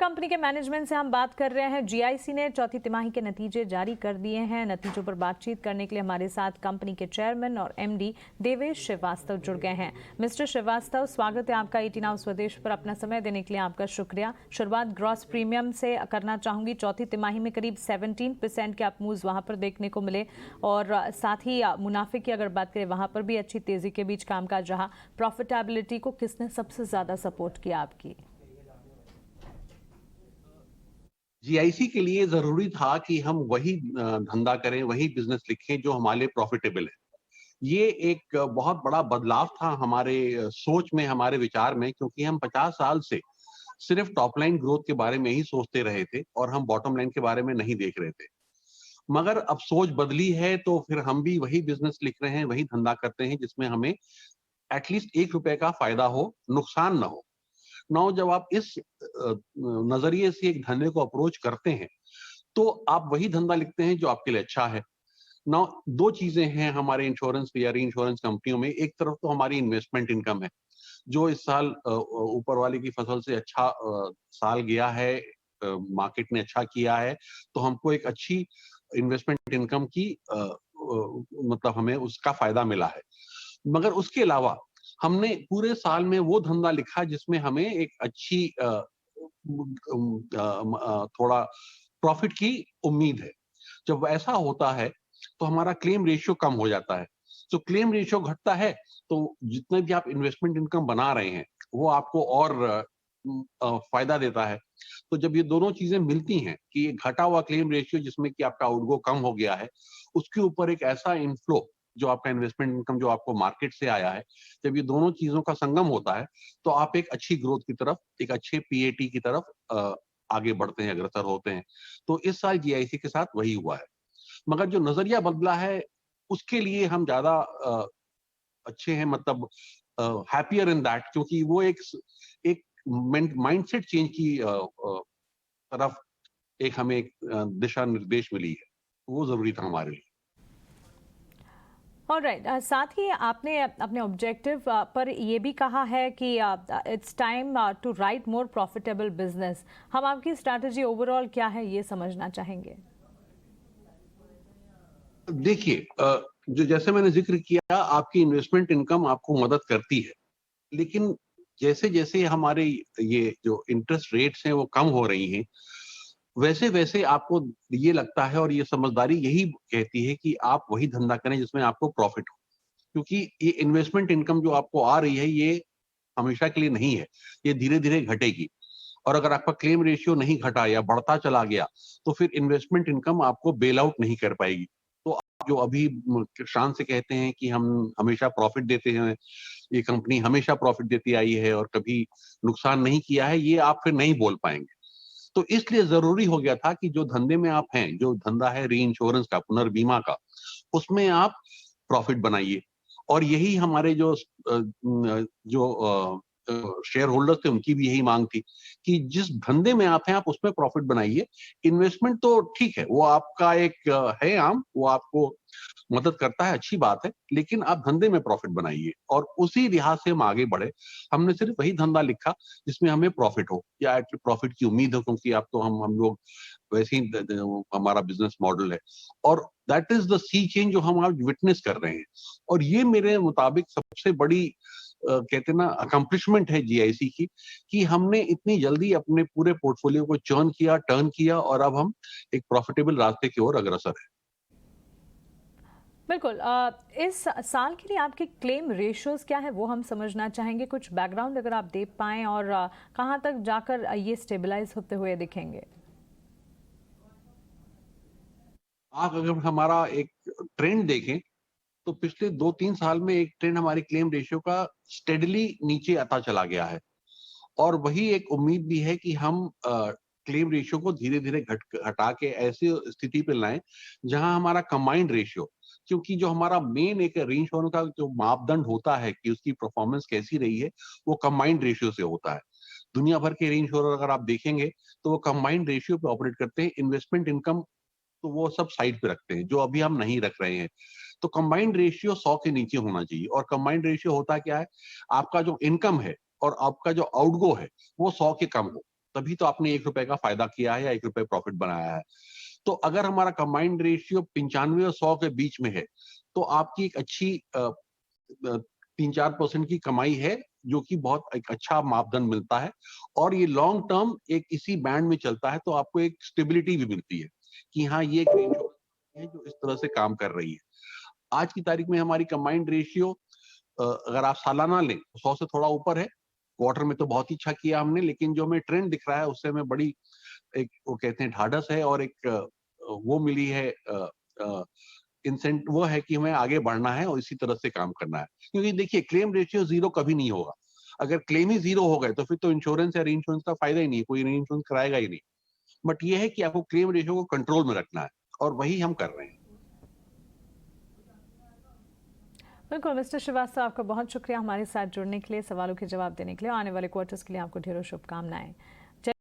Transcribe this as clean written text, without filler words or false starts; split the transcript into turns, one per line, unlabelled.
Company के management से हम बात कर रहे हैं। जीआईसी ने चौथी तिमाही के नतीजे जारी कर दिए हैं। नतीजों पर बातचीत करने के लिए हमारे साथ कंपनी के चेयरमैन और एमडी देवेश श्रीवास्तव जुड़ गए हैं। मिस्टर श्रीवास्तव, स्वागत है आपका 18 हाउस स्वदेश पर। अपना समय देने के लिए आपका शुक्रिया। शुरुआत ग्रॉस प्रीमियम से करना चाहूंगी। चौथी तिमाही में करीब 17% के अपमूव्स वहां पर देखने को मिले और साथ ही मुनाफे की अगर बात करें वहां पर भी अच्छी तेजी के बीच कामकाज रहा। प्रॉफिटेबिलिटी को किसने सबसे ज्यादा सपोर्ट किया आपकी?
जीआईसी के लिए जरूरी था कि हम वही धंधा करें, वही बिजनेस लिखें जो हमारे लिए प्रॉफिटेबल है। ये एक बहुत बड़ा बदलाव था हमारे सोच में, हमारे विचार में, क्योंकि हम 50 साल से सिर्फ टॉप लाइन ग्रोथ के बारे में ही सोचते रहे थे और हम बॉटम लाइन के बारे में नहीं देख रहे थे। मगर अब सोच बदली है तो फिर हम भी वही बिजनेस लिख रहे हैं, वही धंधा करते हैं जिसमें हमें एटलीस्ट 1 रुपए का फायदा हो, नुकसान ना हो। नाउ जब आप इस नजरिए से एक धंधे को अप्रोच करते हैं तो आप वही धंधा लिखते हैं जो आपके लिए अच्छा है। नाउ दो चीजें हैं हमारे इंश्योरेंस या री इंश्योरेंस कंपनियों में। एक तरफ तो हमारी इन्वेस्टमेंट इनकम है जो इस साल ऊपर वाले की फसल से अच्छा साल गया है, मार्केट ने अच्छा किया है, तो हमको एक अच्छी इन्वेस्टमेंट इनकम की मतलब हमें उसका फायदा मिला है। मगर उसके अलावा हमने पूरे साल में वो धंधा लिखा जिसमें हमें एक अच्छी थोड़ा प्रॉफिट की उम्मीद है। जब ऐसा होता है तो हमारा क्लेम रेशियो कम हो जाता है। तो क्लेम रेशियो घटता है तो जितने भी आप इन्वेस्टमेंट इनकम बना रहे हैं वो आपको और फायदा देता है। तो जब ये दोनों चीजें मिलती हैं कि एक घटा हुआ क्लेम रेशियो जिसमें कि आपका आउटगो कम हो गया है, उसके ऊपर एक ऐसा इनफ्लो जो आपका इन्वेस्टमेंट इनकम जो आपको मार्केट से आया है, जब ये दोनों चीजों का संगम होता है तो आप एक अच्छी ग्रोथ की तरफ, एक अच्छे पीएटी की तरफ आगे बढ़ते हैं, अग्रसर होते हैं। तो इस साल जीआईसी के साथ वही हुआ है। मगर जो नजरिया बदला है उसके लिए हम ज्यादा अच्छे हैं, मतलब हैप्पियर इन दैट, क्योंकि वो एक माइंडसेट चेंज की तरफ एक हमें एक दिशा निर्देश मिली है। वो जरूरी था हमारे लिए।
ऑलराइट, साथ ही आपने अपने ऑब्जेक्टिव पर ये भी कहा है कि it's time to write more profitable business. हम आपकी स्ट्रैटेजी ओवरऑल क्या है ये समझना चाहेंगे।
देखिए, जो जैसे मैंने जिक्र किया, आपकी इन्वेस्टमेंट इनकम आपको मदद करती है, लेकिन जैसे जैसे हमारे ये जो इंटरेस्ट रेट्स हैं वो कम हो रही हैं, वैसे वैसे आपको ये लगता है और ये समझदारी यही कहती है कि आप वही धंधा करें जिसमें आपको प्रॉफिट हो। क्योंकि ये इन्वेस्टमेंट इनकम जो आपको आ रही है ये हमेशा के लिए नहीं है, ये धीरे धीरे घटेगी। और अगर आपका क्लेम रेशियो नहीं घटा या बढ़ता चला गया तो फिर इन्वेस्टमेंट इनकम आपको बेल आउट नहीं कर पाएगी। तो आप जो अभी शान से कहते हैं कि हम हमेशा प्रॉफिट देते हैं, ये कंपनी हमेशा प्रॉफिट देती आई है और कभी नुकसान नहीं किया है, ये आप फिर नहीं बोल पाएंगे। तो इसलिए जरूरी हो गया था कि जो धंधे में आप हैं, जो धंधा है री इंश्योरेंस का, पुनर्बीमा का, उसमें आप प्रॉफिट बनाइए। और यही हमारे जो शेयर होल्डर्स थे उनकी भी यही मांग थी कि जिस धंधे में आप हैं आप उसमें प्रॉफिट बनाइए। इन्वेस्टमेंट तो ठीक है, वो आपका एक है आम, वो आपको मदद करता है, अच्छी बात है, लेकिन आप धंधे में प्रॉफिट बनाइए। और उसी लिहाज से हम आगे बढ़े। हमने सिर्फ वही धंधा लिखा जिसमें हमें प्रॉफिट हो या प्रॉफिट की उम्मीद हो, क्योंकि अब तो हम लोग वैसे ही हमारा बिजनेस मॉडल है। और that is the sea change जो हम आज विटनेस कर रहे हैं। और ये मेरे मुताबिक सबसे बड़ी कहते ना अकम्पलिशमेंट है जीआईसी की, कि हमने इतनी जल्दी अपने पूरे पोर्टफोलियो को चर्न किया, टर्न किया, और अब हम एक प्रॉफिटेबल रास्ते की ओर अग्रसर है।
बिल्कुल। इस साल के लिए आपके क्लेम रेशियोज क्या है वो हम समझना चाहेंगे। कुछ बैकग्राउंड अगर आप दे पाएं और कहां तक जाकर ये स्टेबलाइज होते हुए दिखेंगे।
आप अगर हमारा एक ट्रेंड देखें तो पिछले 2-3 साल में एक ट्रेंड हमारी क्लेम रेशियो का स्टेडली नीचे आता चला गया है। और वही एक उम्मीद भी है कि हम क्लेम रेशियो को धीरे धीरे घटा के ऐसी स्थिति पे लाएं जहां हमारा कंबाइंड रेशियो, क्योंकि जो हमारा मेन एक रीइंश्योरेंस का जो मापदंड होता है कि उसकी परफॉर्मेंस कैसी रही है, वो कंबाइंड रेशियो से होता है। दुनिया भर के रीइंश्योरर अगर आप देखेंगे तो वो कंबाइंड रेशियो पे ऑपरेट करते हैं। इन्वेस्टमेंट इनकम तो वो सब साइड पे रखते हैं, जो अभी हम नहीं रख रहे हैं। तो कंबाइंड रेशियो 100 के नीचे होना चाहिए। और कंबाइंड रेशियो होता क्या है, आपका जो इनकम है और आपका जो आउटगो है वो 100 के कम हो। तभी तो आपने 1 रुपए का फायदा किया है या 1 रुपए प्रॉफिट बनाया है। तो अगर हमारा कंबाइंड रेशियो 95 और 100 के बीच में है, तो आपकी एक अच्छी 3-4% की कमाई है, जो कि बहुत एक अच्छा मापदंड मिलता है और ये लॉन्ग टर्म एक इसी बैंड में चलता है, तो आपको एक स्टेबिलिटी भी मिलती है कि हाँ, ये एक रेंज है जो इस तरह से काम कर रही है। आज की तारीख में हमारी कंबाइंड रेशियो अगर आप सालाना लें, 100 से थोड़ा ऊपर है। क्वार्टर में तो बहुत ही अच्छा किया हमने, लेकिन जो हमें ट्रेंड दिख रहा है, उससे हमें बड़ी एक वो कहते हैं ढाढ़स है और एक वो मिली है इंसेंट वो है कि हमें आगे बढ़ना है और इसी तरह से काम करना है। क्योंकि देखिए क्लेम रेशियो 0 कभी नहीं होगा। अगर क्लेम ही 0 हो गए तो फिर तो इंश्योरेंस या री-इंश्योरेंस का फायदा ही नहीं है, कोई री-इंश्योरेंस कराएगा ही नहीं। बट ये है कि आपको क्लेम रेशियो को कंट्रोल में रखना है और वही हम कर रहे हैं।
बिल्कुल मिस्टर श्रीवास्तव, आपका बहुत शुक्रिया हमारे साथ जुड़ने के लिए, सवालों के जवाब देने के लिए। आने वाले क्वार्टर्स के लिए आपको ढेरों शुभकामनाएं।